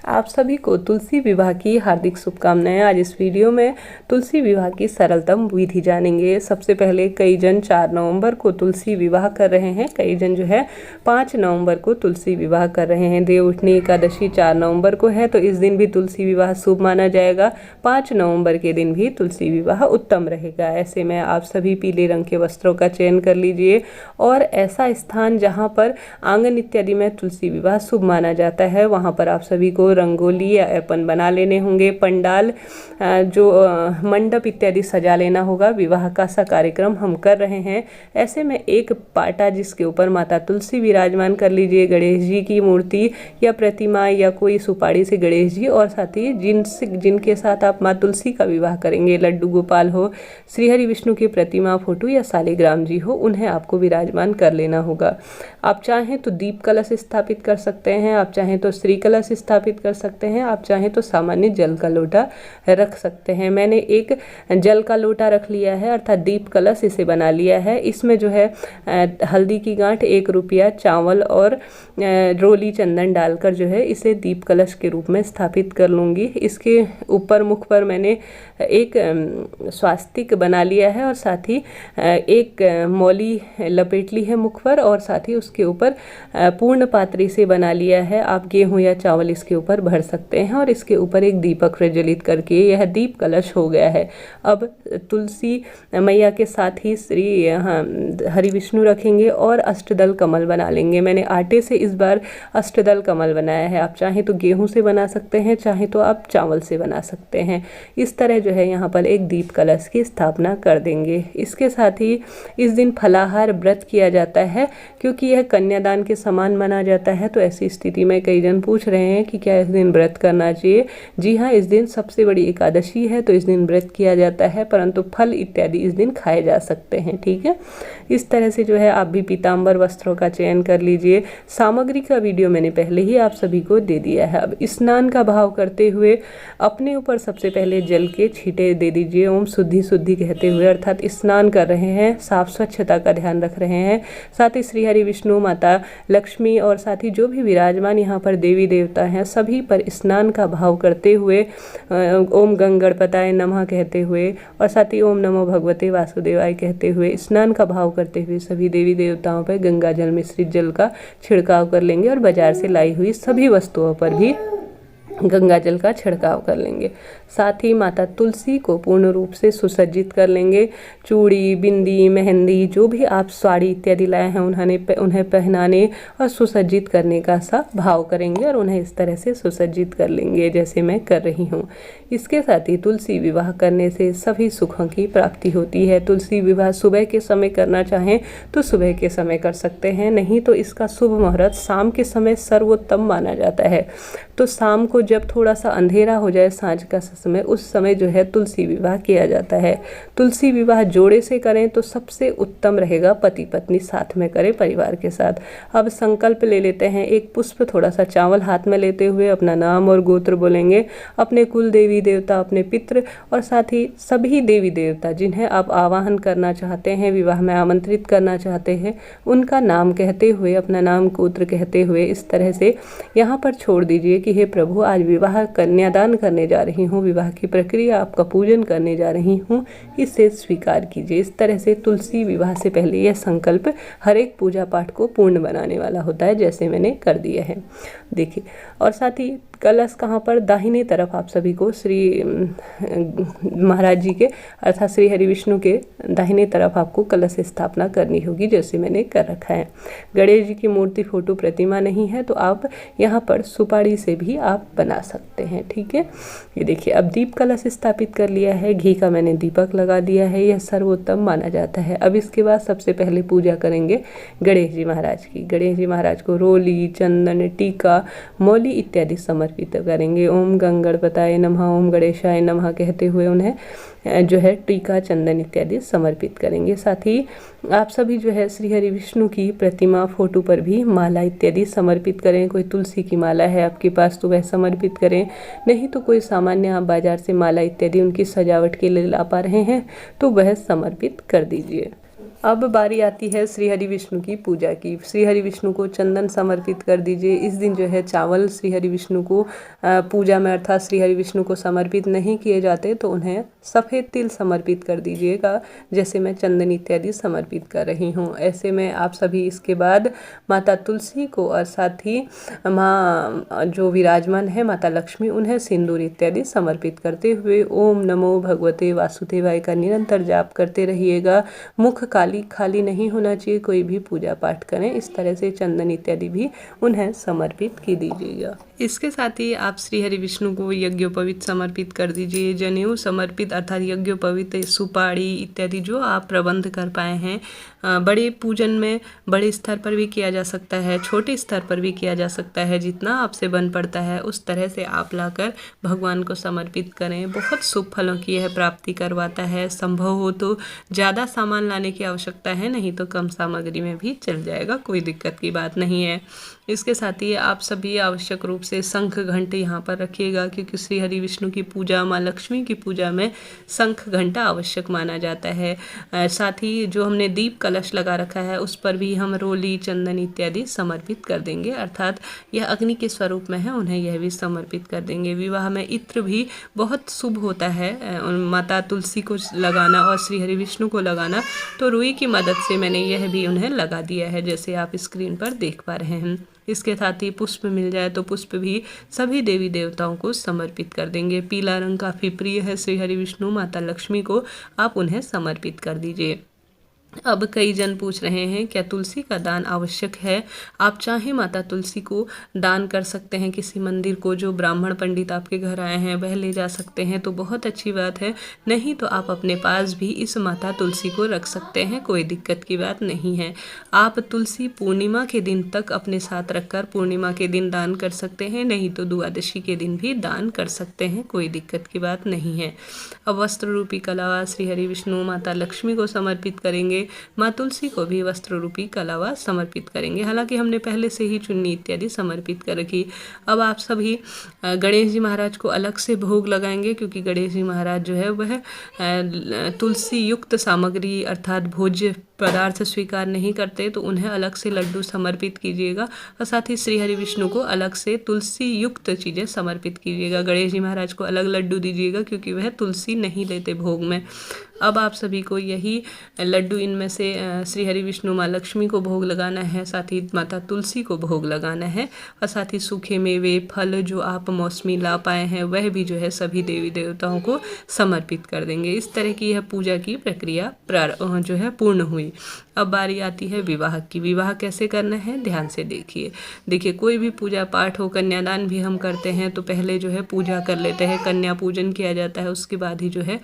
आप सभी को तुलसी विवाह की हार्दिक शुभकामनाएं। आज इस वीडियो में तुलसी विवाह की सरलतम विधि जानेंगे। सबसे पहले कई जन 4 नवंबर को तुलसी विवाह कर रहे हैं, कई जन जो है 5 नवंबर को तुलसी विवाह कर रहे हैं। देवउठनी एकादशी 4 नवंबर को है, तो इस दिन भी तुलसी विवाह शुभ माना जाएगा। 5 नवंबर के दिन भी तुलसी विवाह उत्तम रहेगा। ऐसे में आप सभी पीले रंग के वस्त्रों का चयन कर लीजिए और ऐसा स्थान जहाँ पर आंगन इत्यादि में तुलसी विवाह शुभ माना जाता है, वहाँ पर आप सभी को रंगोली या एपन बना लेने होंगे। पंडाल जो मंडप इत्यादि सजा लेना होगा। विवाह का सा कार्यक्रम हम कर रहे हैं। ऐसे में एक पाटा जिसके ऊपर माता तुलसी विराजमान कर लीजिए, गणेश जी की मूर्ति या प्रतिमा या कोई सुपारी से गणेश जी, और साथ ही जिनके साथ आप माँ तुलसी का विवाह करेंगे, लड्डू गोपाल हो, श्रीहरि विष्णु की प्रतिमा, फोटो या शालिग्राम जी हो, उन्हें आपको विराजमान कर लेना होगा। आप चाहें तो दीप कलश स्थापित कर सकते हैं, आप चाहें तो श्री कलश स्थापित कर सकते हैं, आप चाहें तो सामान्य जल का लोटा रख सकते हैं। मैंने एक जल का लोटा रख लिया है, अर्थात दीप कलश इसे बना लिया है। इसमें जो है हल्दी की गांठ, 1 रुपया, चावल और रोली चंदन डालकर जो है इसे दीप कलश के रूप में स्थापित कर लूँगी। इसके ऊपर मुख पर मैंने एक स्वास्तिक बना लिया है और साथ ही एक मौली लपेट ली है मुख पर, और साथ ही उसके ऊपर पूर्ण पात्री से बना लिया है। आप गेहूं या चावल इसके ऊपर भर सकते हैं और इसके ऊपर एक दीपक प्रज्वलित करके यह दीप कलश हो गया है। अब तुलसी मैया के साथ ही श्री हरि विष्णु रखेंगे और अष्टदल कमल बना लेंगे। मैंने आटे से इस बार अष्टदल कमल बनाया है। आप चाहें तो गेहूं से बना सकते हैं, चाहे तो आप चावल से बना सकते हैं। इस तरह जो है यहाँ पर एक दीप कलश की स्थापना कर देंगे। इसके साथ ही इस दिन फलाहार व्रत किया जाता है, क्योंकि यह कन्यादान के समान माना जाता है। तो ऐसी स्थिति में कई जन पूछ रहे हैं कि क्या इस दिन व्रत करना चाहिए। जी हाँ, इस दिन सबसे बड़ी एकादशी है, तो इस दिन व्रत किया जाता है, परंतु फल इत्यादि इस दिन खाए जा सकते हैं। ठीक है, इस तरह से जो है आप भी पीताम्बर वस्त्रों का चयन कर लीजिए। सामग्री का वीडियो मैंने पहले ही आप सभी को दे दिया है। अब स्नान का भाव करते हुए अपने ऊपर सबसे पहले जल के छींटे दे दीजिए। ओम शुद्धि शुद्धि कहते हुए, अर्थात स्नान कर रहे हैं, साफ स्वच्छता का ध्यान रख रहे हैं। साथ ही श्री हरि विष्णु, माता लक्ष्मी और साथ ही जो भी विराजमान यहाँ पर देवी देवता हैं, सभी पर स्नान का भाव करते हुए ओम गंगणपताय नमः कहते हुए और साथ ही ओम नमो भगवते वासुदेवाय कहते हुए स्नान का भाव करते हुए सभी देवी देवताओं पर गंगा जल मिश्रित जल का छिड़काव कर लेंगे और बाजार से लाई हुई सभी वस्तुओं पर भी गंगा जल का छिड़काव कर लेंगे। साथ ही माता तुलसी को पूर्ण रूप से सुसज्जित कर लेंगे। चूड़ी, बिंदी, मेहंदी, जो भी आप साड़ी इत्यादि लाए हैं उन्हें पहनाने और सुसज्जित करने का सा भाव करेंगे और उन्हें इस तरह से सुसज्जित कर लेंगे जैसे मैं कर रही हूँ। इसके साथ ही तुलसी विवाह करने से सभी सुखों की प्राप्ति होती है। तुलसी विवाह सुबह के समय करना चाहें तो सुबह के समय कर सकते हैं, नहीं तो इसका शुभ मुहूर्त शाम के समय सर्वोत्तम माना जाता है। तो शाम को जब थोड़ा सा अंधेरा हो जाए, सांझ का समय, उस समय जो है तुलसी विवाह किया जाता है। तुलसी विवाह जोड़े से करें तो सबसे उत्तम रहेगा, पति पत्नी साथ में करें परिवार के साथ। अब संकल्प ले लेते हैं। एक पुष्प, थोड़ा सा चावल हाथ में लेते हुए अपना नाम और गोत्र बोलेंगे। अपने कुल देवी देवता, अपने पितृ और साथ ही सभी देवी देवता जिन्हें आप आवाहन करना चाहते हैं, विवाह में आमंत्रित करना चाहते हैं, उनका नाम कहते हुए, अपना नाम गोत्र कहते हुए इस तरह से यहाँ पर छोड़ दीजिए कि हे प्रभु, आज विवाह कन्यादान करने जा रही हूँ, विवाह की प्रक्रिया आपका पूजन करने जा रही हूँ, इसे स्वीकार कीजिए। इस तरह से तुलसी विवाह से पहले यह संकल्प हर एक पूजा पाठ को पूर्ण बनाने वाला होता है, जैसे मैंने कर दिया है, देखिए। और साथ ही कलश कहाँ पर, दाहिने तरफ आप सभी को श्री महाराज जी के अर्थात श्री हरि विष्णु के दाहिने तरफ आपको कलश स्थापना करनी होगी, जैसे मैंने कर रखा है। गणेश जी की मूर्ति, फोटो, प्रतिमा नहीं है तो आप यहाँ पर सुपारी से भी आप बना सकते हैं। ठीक है, ये देखिए अब दीप कलश स्थापित कर लिया है, घी का मैंने दीपक लगा दिया है, यह सर्वोत्तम माना जाता है। अब इसके बाद सबसे पहले पूजा करेंगे गणेश जी महाराज की। गणेश जी महाराज को रोली, चंदन, टीका, मौली इत्यादि समर्पित करेंगे। ओम गंगणपताय नमः, ओम गणेशाय नमः कहते हुए उन्हें जो है टीका, चंदन इत्यादि समर्पित करेंगे। साथ ही आप सभी जो है श्री हरि विष्णु की प्रतिमा, फोटो पर भी माला इत्यादि समर्पित करें। कोई तुलसी की माला है आपके पास तो वह समर्पित करें, नहीं तो कोई सामान्य आप बाजार से माला इत्यादि उनकी सजावट के लिए ला पा रहे हैं तो वह समर्पित कर दीजिए। अब बारी आती है श्री हरि विष्णु की पूजा की। श्री हरि विष्णु को चंदन समर्पित कर दीजिए। इस दिन जो है चावल श्री हरि विष्णु को पूजा में अर्थात श्री हरि विष्णु को समर्पित नहीं किए जाते, तो उन्हें सफ़ेद तिल समर्पित कर दीजिएगा, जैसे मैं चंदन इत्यादि समर्पित कर रही हूँ। ऐसे में आप सभी इसके बाद माता तुलसी को और साथ ही माँ जो विराजमान है माता लक्ष्मी, उन्हें सिंदूर इत्यादि समर्पित करते हुए ओम नमो भगवते वासुदेवाय का निरंतर जाप करते रहिएगा। मुख खाली नहीं होना चाहिए, कोई भी पूजा पाठ करें इस तरह से चंदन इत्यादि भी उन्हें समर्पित की दीजिएगा। इसके साथ ही आप श्री हरि विष्णु को यज्ञोपवीत समर्पित कर दीजिए। जनेऊ समर्पित अर्थात यज्ञोपवीत, सुपारी इत्यादि जो आप प्रबंध कर पाए हैं, बड़े पूजन में बड़े स्तर पर भी किया जा सकता है, छोटे स्तर पर भी किया जा सकता है, जितना आपसे बन पड़ता है उस तरह से आप लाकर भगवान को समर्पित करें। बहुत शुभ फलों की यह प्राप्ति करवाता है। संभव हो तो ज़्यादा सामान लाने की आवश्यकता है, नहीं तो कम सामग्री में भी चल जाएगा, कोई दिक्कत की बात नहीं है। इसके साथ ही आप सभी आवश्यक रूप से शंख घंटे यहाँ पर रखिएगा, क्योंकि श्री हरि विष्णु की पूजा, माँ लक्ष्मी की पूजा में शंख घंटा आवश्यक माना जाता है। साथ ही जो हमने दीप कलश लगा रखा है उस पर भी हम रोली, चंदन इत्यादि समर्पित कर देंगे, अर्थात यह अग्नि के स्वरूप में है, उन्हें यह भी समर्पित कर देंगे। विवाह में इत्र भी बहुत शुभ होता है, माता तुलसी को लगाना और श्री हरि विष्णु को लगाना, तो रुई की मदद से मैंने यह भी उन्हें लगा दिया है, जैसे आप स्क्रीन पर देख पा रहे हैं। इसके साथ ही पुष्प मिल जाए तो पुष्प भी सभी देवी देवताओं को समर्पित कर देंगे। पीला रंग काफ़ी प्रिय है श्री हरि विष्णु माता लक्ष्मी को, आप उन्हें समर्पित कर दीजिए। अब कई जन पूछ रहे हैं क्या तुलसी का दान आवश्यक है। आप चाहें माता तुलसी को दान कर सकते हैं, किसी मंदिर को, जो ब्राह्मण पंडित आपके घर आए हैं वह ले जा सकते हैं, तो बहुत अच्छी बात है। नहीं तो आप अपने पास भी इस माता तुलसी को रख सकते हैं, कोई दिक्कत की बात नहीं है। आप तुलसी पूर्णिमा के दिन तक अपने साथ रखकर पूर्णिमा के दिन दान कर सकते हैं, नहीं तो द्वादशी के दिन भी दान कर सकते हैं, कोई दिक्कत की बात नहीं है। अब वस्त्र रूपी कलावा श्री हरि विष्णु माता लक्ष्मी को समर्पित करेंगे, माँ तुलसी को भी वस्त्र रूपी कलावा समर्पित करेंगे। हालांकि हमने पहले से ही चुन्नी इत्यादि समर्पित कर रखी। अब आप सभी गणेश जी महाराज को अलग से भोग लगाएंगे, क्योंकि गणेश जी महाराज जो है वह तुलसी युक्त सामग्री अर्थात भोज्य पदार्थ स्वीकार नहीं करते, तो उन्हें अलग से लड्डू समर्पित कीजिएगा और साथ ही श्री हरि विष्णु को अलग से तुलसी युक्त चीज़ें समर्पित कीजिएगा। गणेश जी महाराज को अलग लड्डू दीजिएगा, क्योंकि वह तुलसी नहीं लेते भोग में। अब आप सभी को यही लड्डू इनमें से श्री हरि विष्णु माँ लक्ष्मी को भोग लगाना है, साथ ही माता तुलसी को भोग लगाना है, और साथ ही सूखे मेवे फल जो आप मौसमी ला पाए हैं वह भी जो है सभी देवी देवताओं को समर्पित कर देंगे। इस तरह की यह पूजा की प्रक्रिया जो है पूर्ण हुई। अब बारी आती है विवाह की। विवाह कैसे करना है ध्यान से देखिए कोई भी पूजा पाठ हो, कन्यादान भी हम करते हैं तो पहले जो है पूजा कर लेते हैं, कन्या पूजन किया जाता है, उसके बाद ही जो है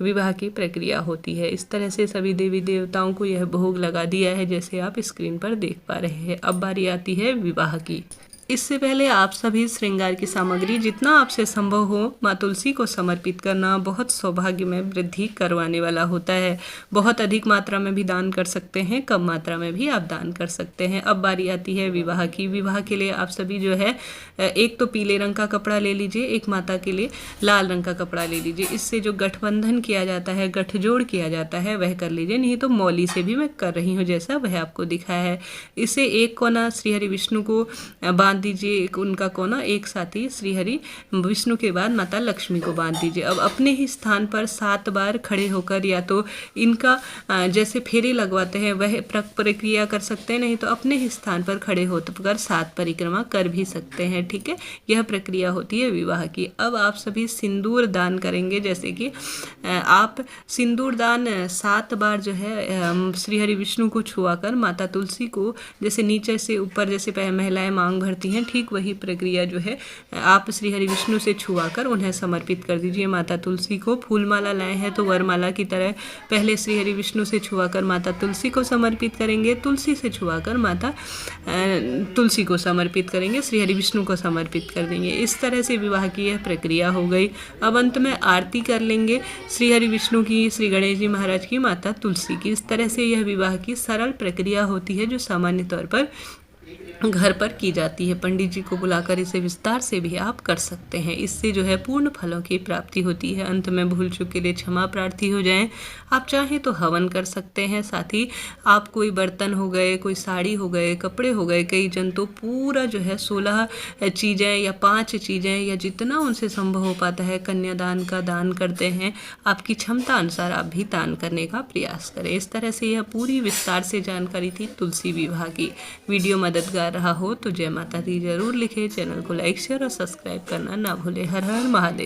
विवाह की प्रक्रिया होती है। इस तरह से सभी देवी देवताओं को यह भोग लगा दिया है, जैसे आप स्क्रीन पर देख पा रहे हैं। अब बारी आती है विवाह की। इससे पहले आप सभी श्रृंगार की सामग्री जितना आपसे संभव हो माँ तुलसी को समर्पित करना बहुत सौभाग्य में वृद्धि करवाने वाला होता है। बहुत अधिक मात्रा में भी दान कर सकते हैं, कम मात्रा में भी आप दान कर सकते हैं। अब बारी आती है विवाह की। विवाह के लिए आप सभी जो है एक तो पीले रंग का कपड़ा ले लीजिए, एक माता के लिए लाल रंग का कपड़ा ले लीजिए। इससे जो गठबंधन किया जाता है, गठजोड़ किया जाता है, वह कर लीजिए। नहीं तो मौली से भी मैं कर रही हूँ जैसा वह आपको दिखाया है। इसे एक कोना श्री हरि विष्णु को बांध दीजिए, एक उनका कोना एक साथी श्री हरि विष्णु के बाद माता लक्ष्मी को बांध दीजिए। अब अपने ही स्थान पर 7 बार खड़े होकर या तो इनका जैसे फेरे लगवाते हैं वह प्रक्रिया कर सकते हैं, नहीं तो अपने ही स्थान पर खड़े होकर 7 परिक्रमा कर भी सकते हैं। ठीक है, यह प्रक्रिया होती है विवाह की। अब आप सभी सिंदूर दान करेंगे, जैसे कि आप सिंदूर दान 7 बार जो है श्री हरि विष्णु को छुआकर माता तुलसी को जैसे नीचे से ऊपर जैसे महिलाएं मांग भरती हैं, ठीक वही प्रक्रिया जो है आप श्री हरि विष्णु से छुआकर उन्हें समर्पित कर दीजिए। माता तुलसी को फूलमाला लाए हैं तो वरमाला की तरह पहले श्री हरि विष्णु से छुआकर माता तुलसी को समर्पित करेंगे, तुलसी से छुआकर माता तुलसी को समर्पित करेंगे, श्री हरि विष्णु को समर्पित कर देंगे। इस तरह से विवाह की यह प्रक्रिया हो गई। अब अंत में आरती कर लेंगे श्री हरि विष्णु की, श्री गणेश जी महाराज की, माता तुलसी की। इस तरह से यह विवाह की सरल प्रक्रिया होती है, जो सामान्य तौर पर घर पर की जाती है। पंडित जी को बुलाकर इसे विस्तार से भी आप कर सकते हैं। इससे जो है पूर्ण फलों की प्राप्ति होती है। अंत में भूल चूक के लिए क्षमा प्रार्थी हो जाएं। आप चाहें तो हवन कर सकते हैं। साथ ही आप कोई बर्तन हो गए, कोई साड़ी हो गए, कपड़े हो गए, कई जन तो पूरा जो है 16 चीज़ें या 5 चीज़ें या जितना उनसे संभव हो पाता है कन्यादान का दान करते हैं। आपकी क्षमता अनुसार आप भी दान करने का प्रयास करें। इस तरह से यह पूरी विस्तार से जानकारी थी तुलसी विवाह की। वीडियो मददगार रहा हो तो जय माता दी जरूर लिखें। चैनल को लाइक शेयर और सब्सक्राइब करना ना भूलें। हर हर महादेव।